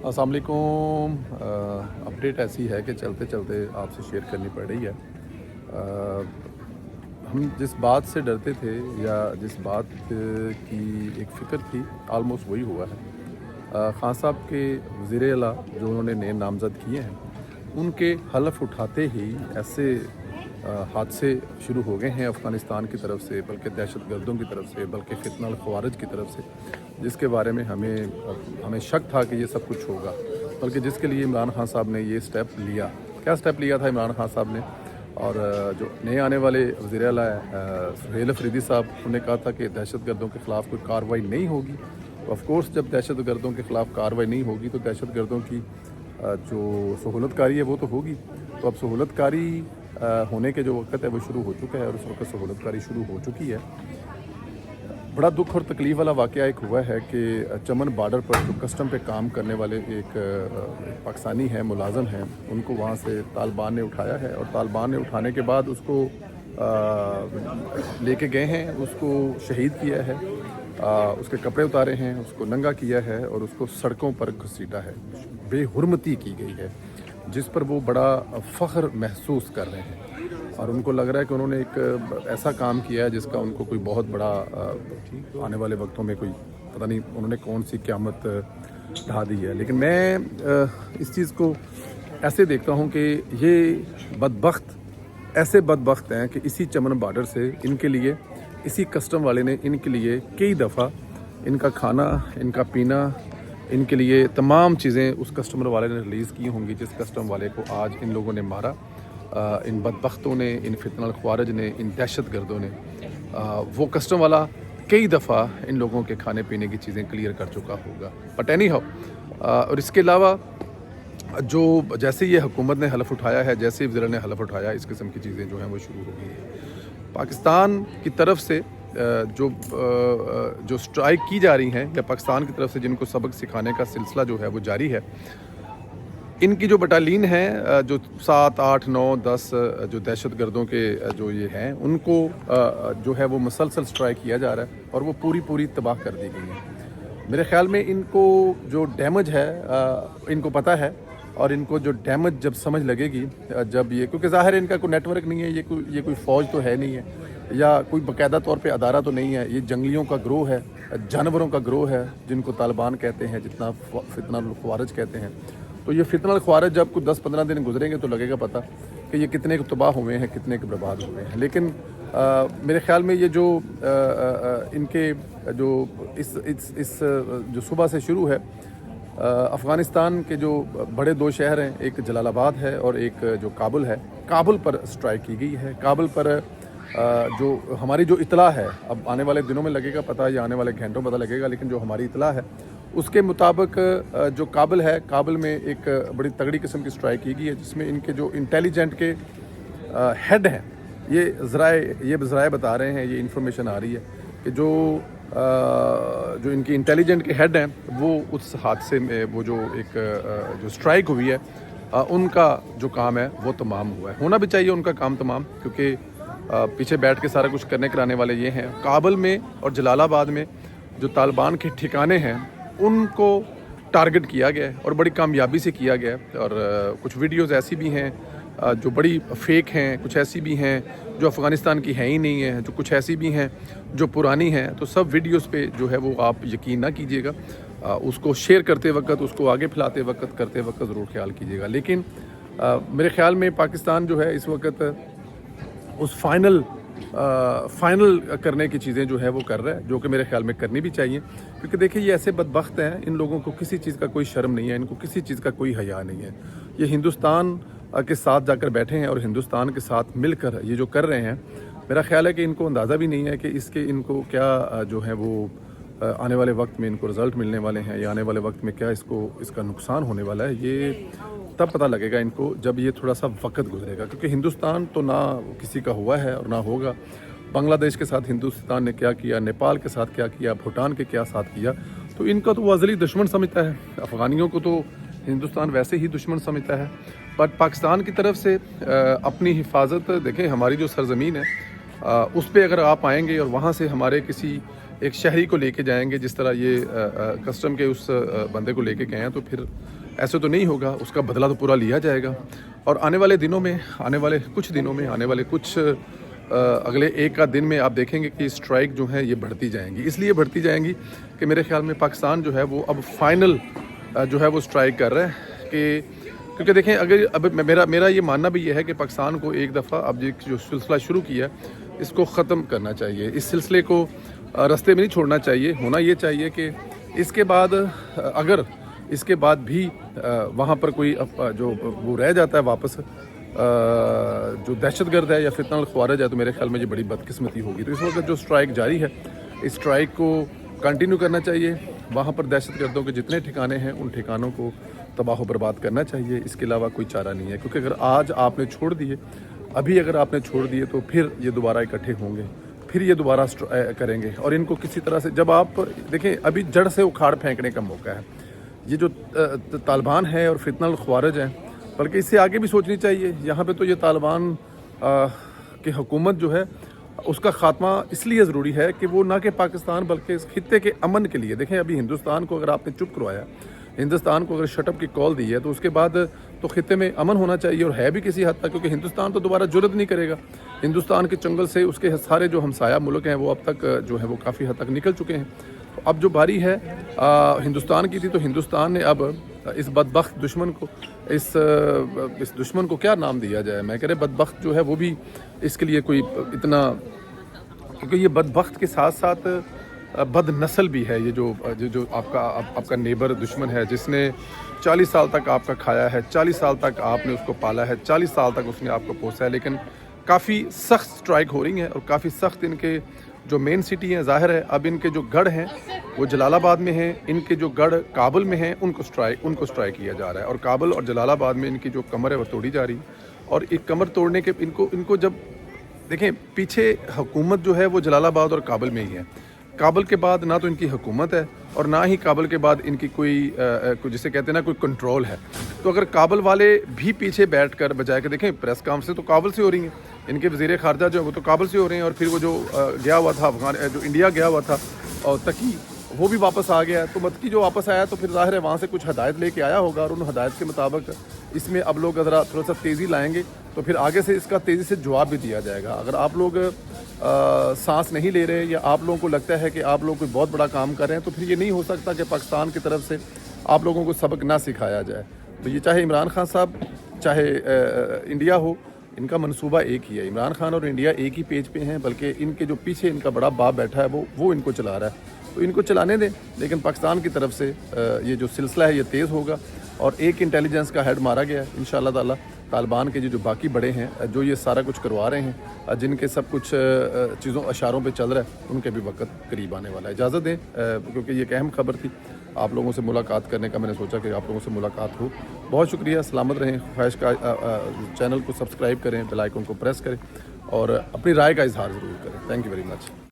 अस्सलाम वालेकुम। अपडेट ऐसी है कि चलते चलते आपसे शेयर करनी पड़ रही है। हम जिस बात से डरते थे या जिस बात की एक फ़िक्र थी, आलमोस्ट वही हुआ है। ख़ान साहब के वज़ीर आला जो उन्होंने नए नामज़द किए हैं, उनके हलफ उठाते ही ऐसे हादसे शुरू हो गए हैं अफ़गानिस्तान की तरफ से, बल्कि दहशतगर्दों की तरफ से, बल्कि फितना ख़वारिज की तरफ से, जिसके बारे में हमें शक था कि ये सब कुछ होगा, बल्कि जिसके लिए इमरान खान साहब ने ये स्टेप लिया। क्या स्टेप लिया था इमरान खान साहब ने? और जो नए आने वाले वज़ीर आला सुहेल अफरीदी साहब, उन्होंने कहा था कि दहशतगर्दों के ख़िलाफ़ कोई कार्रवाई नहीं होगी। तो ऑफ़ कोर्स जब दहशतगर्दों के ख़िलाफ़ कार्रवाई नहीं होगी तो दहशतगर्दों की जो सहूलतकारी है वो तो होगी। तो अब सहूलतकारी होने के जो वक्त है वो शुरू हो चुका है और उस वक्त सहूलतकारी शुरू हो चुकी है। बड़ा दुख और तकलीफ़ वाला वाक़या एक हुआ है कि चमन बॉर्डर पर जो कस्टम पे काम करने वाले एक पाकिस्तानी हैं, मुलाज़म हैं, उनको वहाँ से तालिबान ने उठाया है और तालिबान ने उठाने के बाद उसको लेके गए हैं, उसको शहीद किया है, उसके कपड़े उतारे हैं, उसको नंगा किया है और उसको सड़कों पर घसीटा है। बेहुरमती की गई है जिस पर वो बड़ा फ़ख्र महसूस कर रहे हैं और उनको लग रहा है कि उन्होंने एक ऐसा काम किया है जिसका उनको कोई बहुत बड़ा आने वाले वक्तों में कोई पता नहीं उन्होंने कौन सी क़यामत ढा दी है। लेकिन मैं इस चीज़ को ऐसे देखता हूँ कि ये बदबख्त ऐसे बदबख्त हैं कि इसी चमन बॉर्डर से इनके लिए, इसी कस्टम वाले ने इनके लिए कई दफ़ा इनका खाना, इनका पीना, इनके लिए तमाम चीज़ें उस कस्टमर वाले ने रिलीज़ की होंगी जिस कस्टम वाले को आज इन लोगों ने मारा। इन बदबख्तों ने, इन फितना ख्वारिज ने, इन दहशत गर्दों ने। वो कस्टम वाला कई दफ़ा इन लोगों के खाने पीने की चीज़ें क्लियर कर चुका होगा। बट एनी हाउ, और इसके अलावा जो जैसे ये हुकूमत ने हलफ उठाया है, जैसे वज़ीर ने हलफ उठाया, इस किस्म की चीज़ें जो हैं वो शुरू हो गई हैं। पाकिस्तान की तरफ से जो स्ट्राइक की जा रही हैं या पाकिस्तान की तरफ से जिनको सबक सिखाने का सिलसिला जो है वो जारी है। इनकी जो बटालियन है, जो 7, 8, 9, 10 जो दहशत गर्दों के जो ये हैं, उनको जो है वो मुसलसल स्ट्राइक किया जा रहा है और वो पूरी तबाह कर दी गई है। मेरे ख़्याल में इनको जो डैमेज है इनको पता है और इनको जो डैमेज जब समझ लगेगी, जब ये, क्योंकि ज़ाहिर है इनका कोई नेटवर्क नहीं है, ये कोई फ़ौज तो है नहीं है या कोई बाकायदा तौर पे अदारा तो नहीं है। ये जंगलियों का ग्रोह है, जानवरों का ग्रोह है जिनको तालिबान कहते हैं, जितना फितना ख्वारिज कहते हैं। तो ये फितना ख्वारिज जब कुछ 10-15 दिन गुजरेंगे तो लगेगा पता कि ये कितने के तबाह हुए हैं, कितने के बर्बाद हुए हैं। लेकिन मेरे ख़्याल में ये जो इनके जो इस जो सुबह से शुरू है, अफ़गानिस्तान के जो बड़े 2 शहर हैं, एक जलालाबाद है और एक जो काबुल है, काबुल पर स्ट्राइक की गई है। काबुल पर जो हमारी जो इतला है, अब आने वाले दिनों में लगेगा पता या आने वाले घंटों पता लगेगा, लेकिन जो हमारी इतला है उसके मुताबिक जो काबुल है, काबुल में एक बड़ी तगड़ी किस्म की स्ट्राइक की गई है जिसमें इनके जो इंटेलिजेंट के हेड हैं, ये ज़राए बता रहे हैं, ये इन्फॉर्मेशन आ रही है कि जो इनकी इंटेलिजेंट के हेड हैं वो उस हादसे में वो जो जो स्ट्राइक हुई है उनका जो काम है वो तमाम हुआ है। होना भी चाहिए उनका काम तमाम, क्योंकि पीछे बैठ के सारा कुछ करने कराने वाले ये हैं। काबुल में और जलालाबाद में जो तालिबान के ठिकाने हैं उनको टारगेट किया गया है और बड़ी कामयाबी से किया गया है। और कुछ वीडियोस ऐसी भी हैं जो बड़ी फेक हैं, कुछ ऐसी भी हैं जो अफ़गानिस्तान की हैं ही नहीं है, जो कुछ ऐसी भी हैं जो पुरानी हैं। तो सब वीडियोस पे जो है वो आप यकीन ना कीजिएगा, उसको शेयर करते वक्त, उसको आगे फैलाते वक्त, करते वक्त ज़रूर ख्याल कीजिएगा। लेकिन मेरे ख़्याल में पाकिस्तान जो है इस वक्त उस फाइनल करने की चीज़ें जो है वो कर रहा है, जो कि मेरे ख्याल में करनी भी चाहिए। क्योंकि देखिए ये ऐसे बदबख्त हैं, इन लोगों को किसी चीज़ का कोई शर्म नहीं है, इनको किसी चीज़ का कोई हया नहीं है। ये हिंदुस्तान के साथ जाकर बैठे हैं और हिंदुस्तान के साथ मिलकर ये जो कर रहे हैं, मेरा ख्याल है कि इनको अंदाज़ा भी नहीं है कि इनको क्या जो है वो आने वाले वक्त में इनको रिज़ल्ट मिलने वाले हैं या आने वाले वक्त में क्या इसका नुकसान होने वाला है। ये तब पता लगेगा इनको जब ये थोड़ा सा वक्त गुजरेगा, क्योंकि हिंदुस्तान तो ना किसी का हुआ है और ना होगा। बांग्लादेश के साथ हिंदुस्तान ने क्या किया, नेपाल के साथ क्या किया, भूटान के क्या साथ किया, तो इनका तो वो अज़ली दुश्मन समझता है। अफ़गानियों को तो हिंदुस्तान वैसे ही दुश्मन समझता है। बट पाकिस्तान की तरफ से अपनी हिफाजत, देखें हमारी जो सरज़मीन है उस पर अगर आप आएंगे और वहाँ से हमारे किसी ایک شہری کو لے کے جائیں گے جس طرح یہ کسٹم کے اس بندے کو لے کے گئے ہیں، تو پھر ایسے تو نہیں ہوگا، اس کا بدلہ تو پورا لیا جائے گا۔ اور آنے والے دنوں میں، آنے والے کچھ اگلے ایک دن میں آپ دیکھیں گے کہ اسٹرائک جو ہیں یہ بڑھتی جائیں گی، اس لیے بڑھتی جائیں گی کہ میرے خیال میں پاکستان جو ہے وہ اب فائنل جو ہے وہ اسٹرائک کر رہا ہے کہ کیونکہ دیکھیں اب میرا یہ ماننا بھی یہ ہے کہ پاکستان کو ایک دفعہ اب جو سلسلہ شروع کیا ہے اس کو ختم کرنا چاہیے، اس سلسلے کو رستے میں نہیں چھوڑنا چاہیے۔ ہونا یہ چاہیے کہ اس کے بعد اگر اس کے بعد بھی وہاں پر کوئی جو وہ رہ جاتا ہے واپس جو دہشت گرد ہے یا فتنہ الخوارج ہے، تو میرے خیال میں یہ بڑی بدقسمتی ہوگی۔ تو اس وقت جو اسٹرائک جاری ہے، اس اسٹرائک کو کنٹینیو کرنا چاہیے، وہاں پر دہشت گردوں کے جتنے ٹھکانے ہیں ان ٹھکانوں کو تباہ و برباد کرنا چاہیے، اس کے علاوہ کوئی چارہ نہیں ہے، کیونکہ اگر آج آپ نے چھوڑ دیے، ابھی اگر آپ نے چھوڑ دیے تو پھر یہ دوبارہ اکٹھے ہوں گے، پھر یہ دوبارہ کریں گے، اور ان کو کسی طرح سے جب آپ دیکھیں ابھی جڑ سے اکھاڑ پھینکنے کا موقع ہے۔ یہ جو طالبان ہے اور فتنہ الخوارج ہیں، بلکہ اس سے آگے بھی سوچنی چاہیے۔ یہاں پہ تو یہ طالبان کی حکومت جو ہے اس کا خاتمہ اس لیے ضروری ہے کہ وہ نہ کہ پاکستان بلکہ اس خطے کے امن کے لیے، دیکھیں ابھی ہندوستان کو اگر آپ نے چپ کروایا، ہندوستان کو اگر شٹ اپ کی کال دی ہے، تو اس کے بعد تو خطے میں امن ہونا چاہیے، اور ہے بھی کسی حد تک، کیونکہ ہندوستان تو دوبارہ جرت نہیں کرے گا۔ ہندوستان کے چنگل سے اس کے سارے جو ہمسایہ ملک ہیں وہ اب تک جو ہے وہ کافی حد تک نکل چکے ہیں۔ اب جو باری ہے ہندوستان کی تھی، تو ہندوستان نے اب اس بدبخت دشمن کو اس دشمن کو کیا نام دیا جائے، میں کہہ رہے بدبخت جو ہے وہ بھی اس کے لیے کوئی اتنا، کیونکہ یہ بدبخت کے ساتھ ساتھ بد نسل بھی ہے، یہ جو آپ کا نیبر دشمن ہے، جس نے 40 سال تک آپ کا کھایا ہے، 40 سال تک آپ نے اس کو پالا ہے، 40 سال تک اس نے آپ کو پوسا ہے، لیکن کافی سخت اسٹرائک ہو رہی ہیں اور کافی سخت ان کے جو مین سٹی ہیں، ظاہر ہے اب ان کے جو گڑھ ہیں وہ جلال آباد میں ہیں، ان کے جو گڑھ کابل میں ہیں ان کو اسٹرائک کیا جا رہا ہے، اور کابل اور جلال آباد میں ان کی جو کمر ہے وہ توڑی جا رہی ہے۔ اور ایک کمر توڑنے کے ان کو جب دیکھیں پیچھے حکومت جو ہے وہ جلال آباد اور کابل میں ہی ہے، کابل کے بعد نہ تو ان کی حکومت ہے اور نہ ہی کابل کے بعد ان کی کوئی جسے کہتے ہیں نا کوئی کنٹرول ہے۔ تو اگر کابل والے بھی پیچھے بیٹھ کر بجائے کہ دیکھیں پریس کانفرنس تو کابل سے ہو رہی ہیں، ان کے وزیر خارجہ جو ہے وہ تو کابل سے ہو رہے ہیں، اور پھر وہ جو گیا ہوا تھا جو انڈیا گیا ہوا تھا اور تکی، وہ بھی واپس آ گیا ہے۔ تو متکی جو واپس آیا تو پھر ظاہر ہے وہاں سے کچھ ہدایت لے کے آیا ہوگا، اور ان ہدایت کے مطابق اس میں اب لوگ ذرا تھوڑا سا تیزی لائیں گے تو پھر آگے سے اس کا تیزی سے جواب بھی دیا جائے گا۔ اگر آپ لوگ سانس نہیں لے رہے یا آپ لوگوں کو لگتا ہے کہ آپ لوگ کوئی بہت بڑا کام کر رہے ہیں، تو پھر یہ نہیں ہو سکتا کہ پاکستان کی طرف سے آپ لوگوں کو سبق نہ سکھایا جائے۔ تو یہ چاہے عمران خان صاحب چاہے انڈیا ہو، ان کا منصوبہ ایک ہی ہے، عمران خان اور انڈیا ایک ہی پیج پہ ہیں، بلکہ ان کے جو پیچھے ان کا بڑا باپ بیٹھا ہے وہ ان کو چلا رہا ہے، تو ان کو چلانے دیں۔ لیکن پاکستان کی طرف سے یہ جو سلسلہ ہے یہ تیز ہوگا، اور ایک انٹیلیجنس کا ہیڈ مارا گیا ہے انشاءاللہ تعالی۔ طالبان کے جو باقی بڑے ہیں جو یہ سارا کچھ کروا رہے ہیں، جن کے سب کچھ چیزوں اشاروں پہ چل رہا ہے، ان کے بھی وقت قریب آنے والا ہے۔ اجازت دیں کیونکہ یہ ایک اہم خبر تھی، آپ لوگوں سے ملاقات کرنے کا میں نے سوچا کہ آپ لوگوں سے ملاقات ہو۔ بہت شکریہ، سلامت رہیں، خواہش کا چینل کو سبسکرائب کریں، بیل آئیکن کو پریس کریں اور اپنی رائے کا اظہار ضرور کریں۔ Thank you very much.